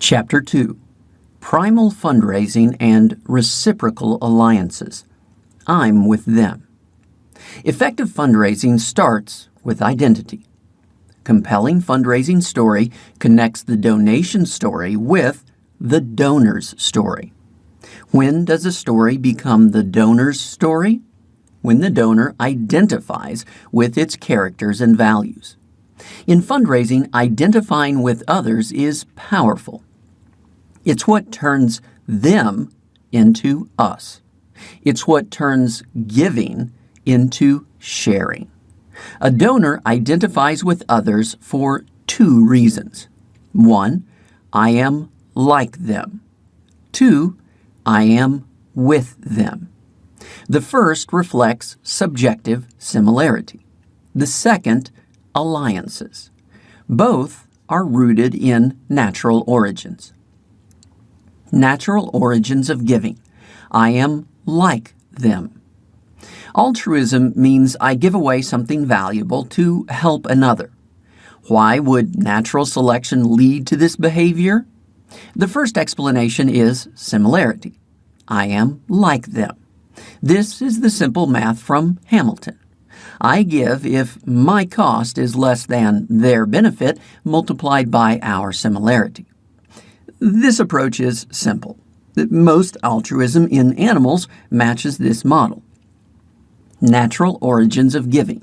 Chapter 2. Primal Fundraising and Reciprocal Alliances. I'm with them. Effective fundraising starts with identity. Compelling fundraising story connects the donation story with the donor's story. When does a story become the donor's story? When the donor identifies with its characters and values. In fundraising, identifying with others is powerful. It's what turns them into us. It's what turns giving into sharing. A donor identifies with others for two reasons. 1, I am like them. 2, I am with them. The first reflects subjective similarity. The second, alliances. Both are rooted in natural origins. Natural origins of giving. I am like them. Altruism means I give away something valuable to help another. Why would natural selection lead to this behavior? The first explanation is similarity. I am like them. This is the simple math from Hamilton. I give if my cost is less than their benefit multiplied by our similarity. This approach is simple. Most altruism in animals matches this model. Natural origins of giving.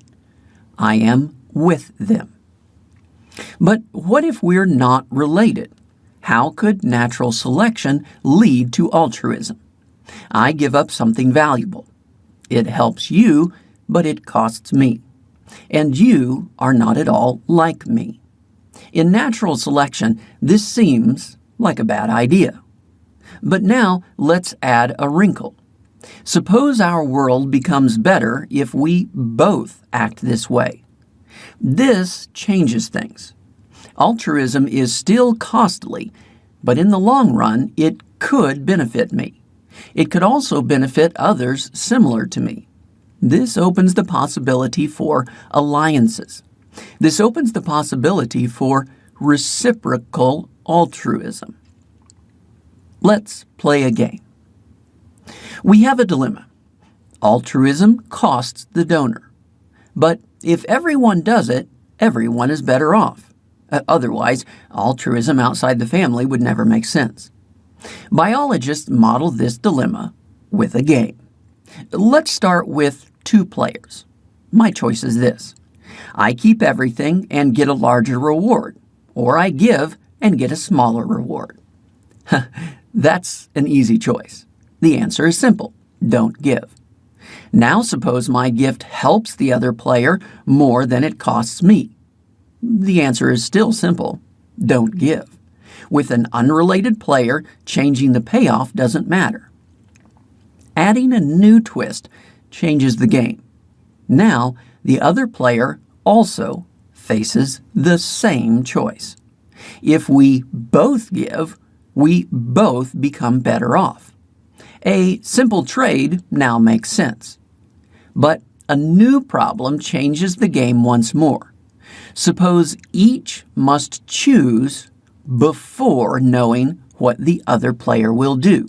I am with them. But what if we're not related? How could natural selection lead to altruism? I give up something valuable. It helps you, but it costs me. And you are not at all like me. In natural selection, this seems like a bad idea. But now let's add a wrinkle. Suppose our world becomes better if we both act this way. This changes things. Altruism is still costly, but in the long run, it could benefit me. It could also benefit others similar to me. This opens the possibility for alliances. This opens the possibility for reciprocal altruism. Let's play a game. We have a dilemma. Altruism costs the donor. But if everyone does it, everyone is better off. Otherwise, altruism outside the family would never make sense. Biologists model this dilemma with a game. Let's start with 2 players. My choice is this. I keep everything and get a larger reward, or I give and get a smaller reward. That's an easy choice. The answer is simple. Don't give. Now suppose my gift helps the other player more than it costs me. The answer is still simple. Don't give. With an unrelated player, changing the payoff doesn't matter. Adding a new twist changes the game. Now, the other player also faces the same choice. If we both give, we both become better off. A simple trade now makes sense. But a new problem changes the game once more. Suppose each must choose before knowing what the other player will do.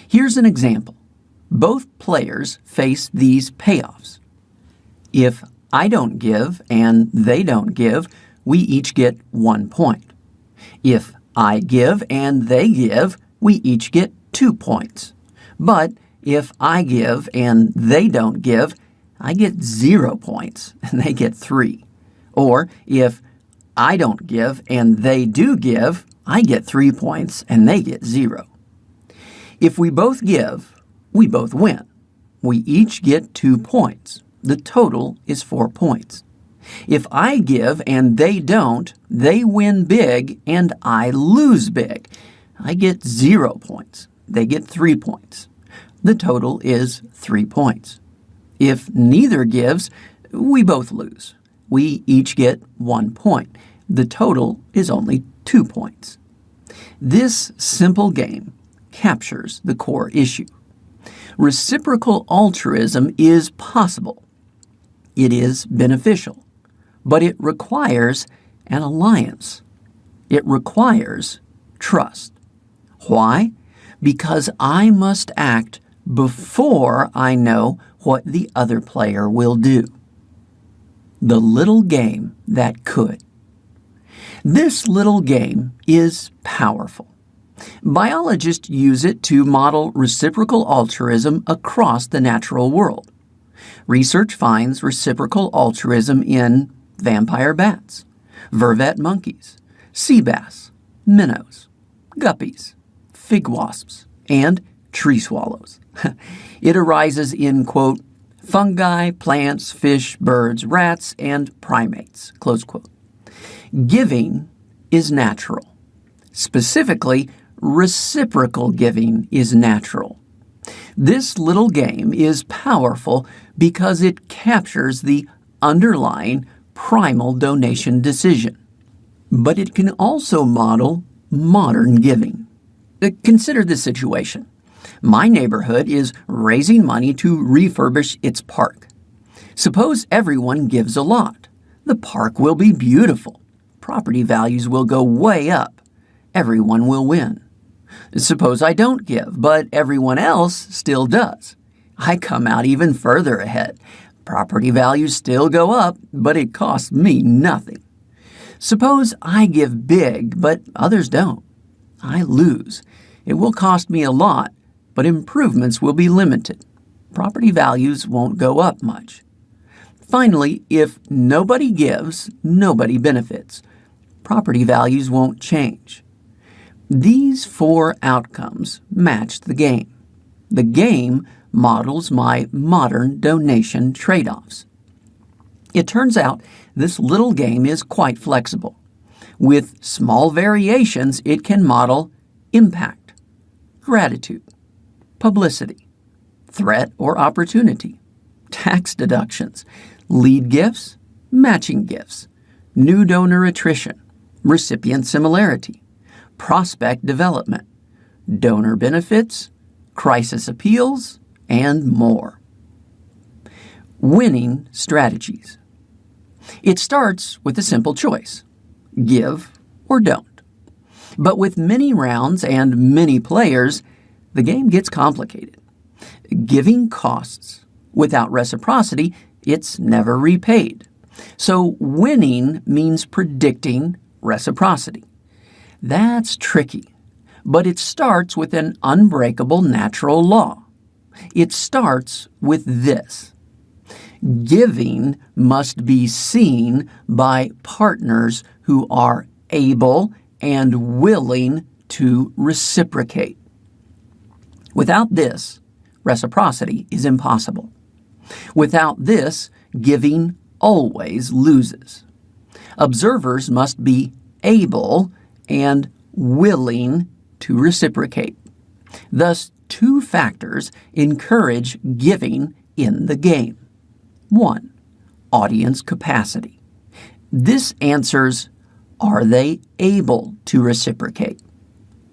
Here's an example. Both players face these payoffs. If I don't give and they don't give, we each get 1 point. If I give and they give, we each get 2 points. But if I give and they don't give, I get 0 points and they get 3. Or if I don't give and they do give, I get 3 points and they get 0. If we both give, we both win. We each get 2 points. The total is 4 points. If I give and they don't, they win big and I lose big. I get 0 points. They get 3 points. The total is 3 points. If neither gives, we both lose. We each get 1 point. The total is only 2 points. This simple game captures the core issue. Reciprocal altruism is possible. It is beneficial, but it requires an alliance. It requires trust. Why? Because I must act before I know what the other player will do. The little game that could. This little game is powerful. Biologists use it to model reciprocal altruism across the natural world. Research finds reciprocal altruism in vampire bats, vervet monkeys, sea bass, minnows, guppies, fig wasps, and tree swallows. It arises in, quote, fungi, plants, fish, birds, rats, and primates, close quote. Giving is natural. Specifically, reciprocal giving is natural. This little game is powerful because it captures the underlying primal donation decision. But it can also model modern giving. Consider this situation. My neighborhood is raising money to refurbish its park. Suppose everyone gives a lot. The park will be beautiful. Property values will go way up. Everyone will win. Suppose I don't give, but everyone else still does. I come out even further ahead. Property values still go up, but it costs me nothing. Suppose I give big, but others don't. I lose. It will cost me a lot, but improvements will be limited. Property values won't go up much. Finally, if nobody gives, nobody benefits. Property values won't change. These four outcomes match the game. The game models my modern donation trade-offs. It turns out this little game is quite flexible. With small variations, it can model impact, gratitude, publicity, threat or opportunity, tax deductions, lead gifts, matching gifts, new donor attrition, recipient similarity, prospect development, donor benefits, crisis appeals, and more. Winning strategies. It starts with a simple choice: give or don't. But with many rounds and many players, the game gets complicated. Giving costs. Without reciprocity, it's never repaid. So winning means predicting reciprocity. That's tricky, but it starts with an unbreakable natural law. It starts with this: giving must be seen by partners who are able and willing to reciprocate. Without this, reciprocity is impossible. Without this, giving always loses. Observers must be able and willing to reciprocate. Thus, two factors encourage giving in the game. 1. Audience capacity. This answers, are they able to reciprocate?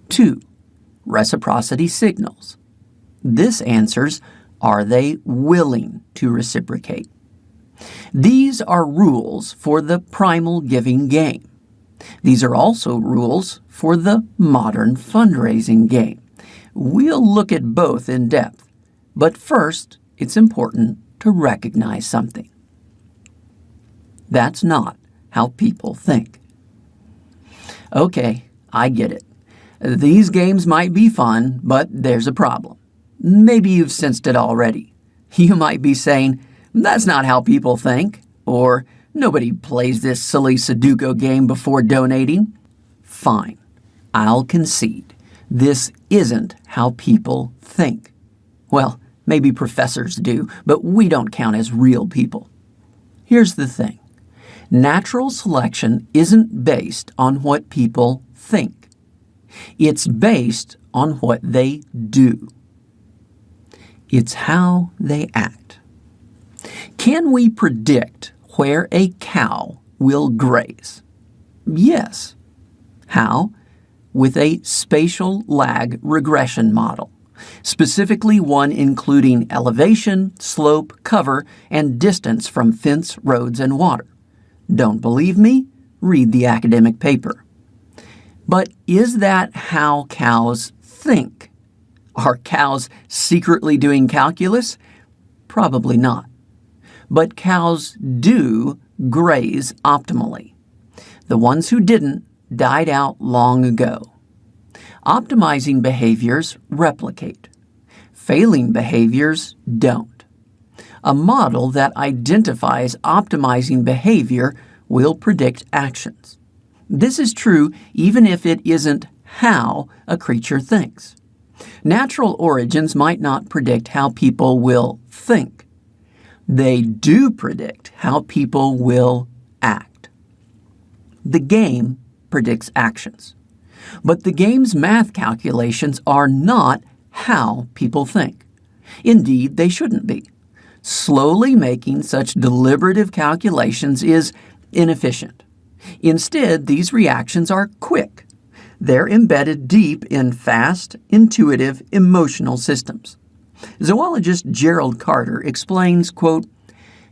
2. Reciprocity signals. This answers, are they willing to reciprocate? These are rules for the primal giving game. These are also rules for the modern fundraising game. We'll look at both in depth, but first, it's important to recognize something. That's not how people think. Okay, I get it. These games might be fun, but there's a problem. Maybe you've sensed it already. You might be saying, that's not how people think, or nobody plays this silly Sudoku game before donating. Fine, I'll concede. This isn't how people think. Well, maybe professors do, but we don't count as real people. Here's the thing. Natural selection isn't based on what people think. It's based on what they do. It's how they act. Can we predict where a cow will graze? Yes. How? With a spatial lag regression model, specifically one including elevation, slope, cover, and distance from fence, roads, and water. Don't believe me? Read the academic paper. But is that how cows think? Are cows secretly doing calculus? Probably not. But cows do graze optimally. The ones who didn't died out long ago. Optimizing behaviors replicate. Failing behaviors don't. A model that identifies optimizing behavior will predict actions. This is true even if it isn't how a creature thinks. Natural origins might not predict how people will think. They do predict how people will act. The game predicts actions. But the game's math calculations are not how people think. Indeed, they shouldn't be. Slowly making such deliberative calculations is inefficient. Instead, these reactions are quick. They're embedded deep in fast, intuitive, emotional systems. Zoologist Gerald Carter explains, quote,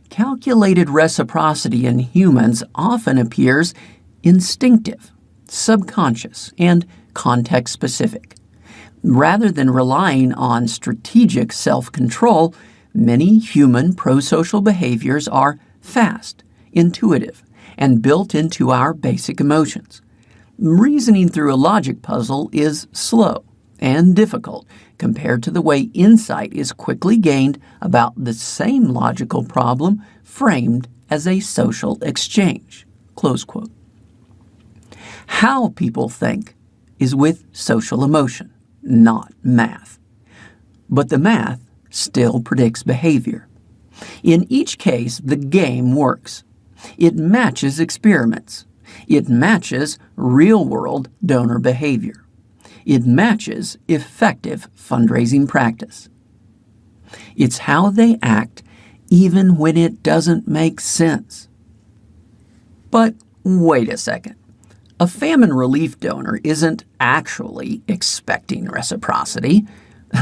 "Calculated reciprocity in humans often appears instinctive, subconscious, and context-specific. Rather than relying on strategic self-control, many human prosocial behaviors are fast, intuitive, and built into our basic emotions. Reasoning through a logic puzzle is slow and difficult compared to the way insight is quickly gained about the same logical problem framed as a social exchange." Close quote. How people think is with social emotion, not math. But the math still predicts behavior. In each case, the game works. It matches experiments. It matches real-world donor behavior. It matches effective fundraising practice. It's how they act even when it doesn't make sense. But wait a second. A famine relief donor isn't actually expecting reciprocity.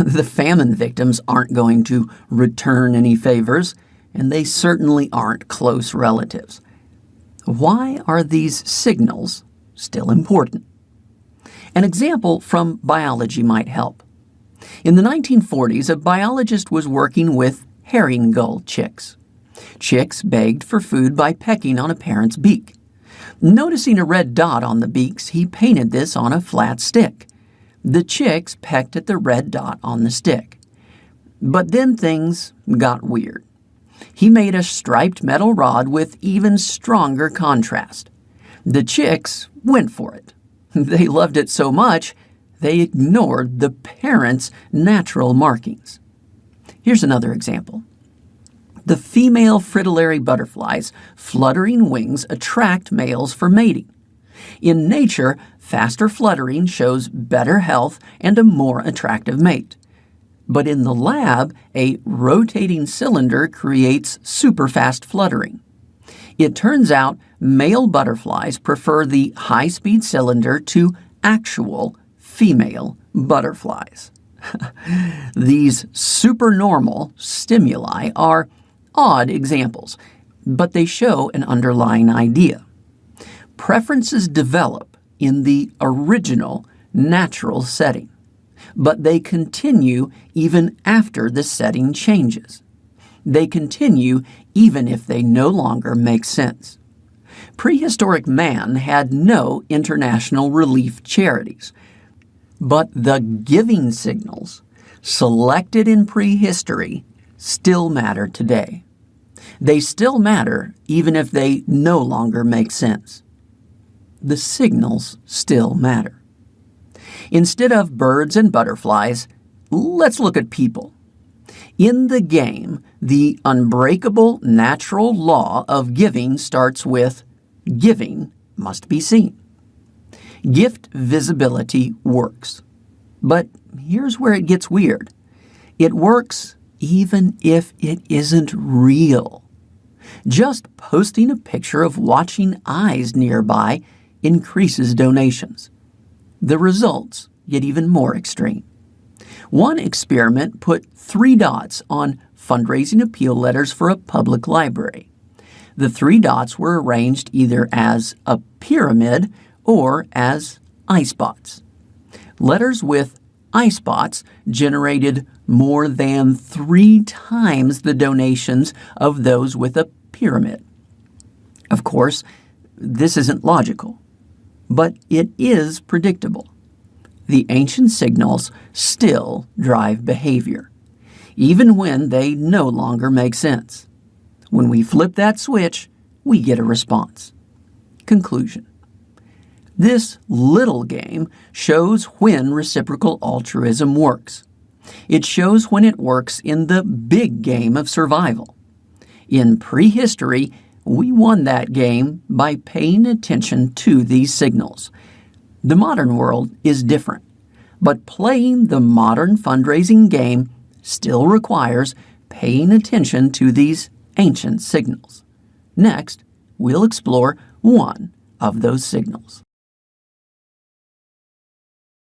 The famine victims aren't going to return any favors, and they certainly aren't close relatives. Why are these signals still important? An example from biology might help. In the 1940s, a biologist was working with herring gull chicks. Chicks begged for food by pecking on a parent's beak. Noticing a red dot on the beaks, he painted this on a flat stick. The chicks pecked at the red dot on the stick. But then things got weird. He made a striped metal rod with even stronger contrast. The chicks went for it. They loved it so much, they ignored the parents' natural markings. Here's another example. The female fritillary butterfly's fluttering wings attract males for mating. In nature, faster fluttering shows better health and a more attractive mate. But in the lab, a rotating cylinder creates superfast fluttering. It turns out male butterflies prefer the high-speed cylinder to actual female butterflies. These supernormal stimuli are odd examples, but they show an underlying idea. Preferences develop in the original natural setting, but they continue even after the setting changes. They continue even if they no longer make sense. Prehistoric man had no international relief charities, but the giving signals selected in prehistory still matter today. They still matter even if they no longer make sense. The signals still matter. Instead of birds and butterflies, let's look at people. In the game, the unbreakable natural law of giving starts with giving must be seen. Gift visibility works. But here's where it gets weird. It works even if it isn't real. Just posting a picture of watching eyes nearby increases donations. The results get even more extreme. One experiment put 3 dots on fundraising appeal letters for a public library. The 3 dots were arranged either as a pyramid or as eye spots. Letters with eye spots generated more than 3 times the donations of those with a pyramid. Of course, this isn't logical, but it is predictable. The ancient signals still drive behavior, even when they no longer make sense. When we flip that switch, we get a response. Conclusion. This little game shows when reciprocal altruism works. It shows when it works in the big game of survival. In prehistory, we won that game by paying attention to these signals. The modern world is different, but playing the modern fundraising game still requires paying attention to these ancient signals. Next, we'll explore one of those signals.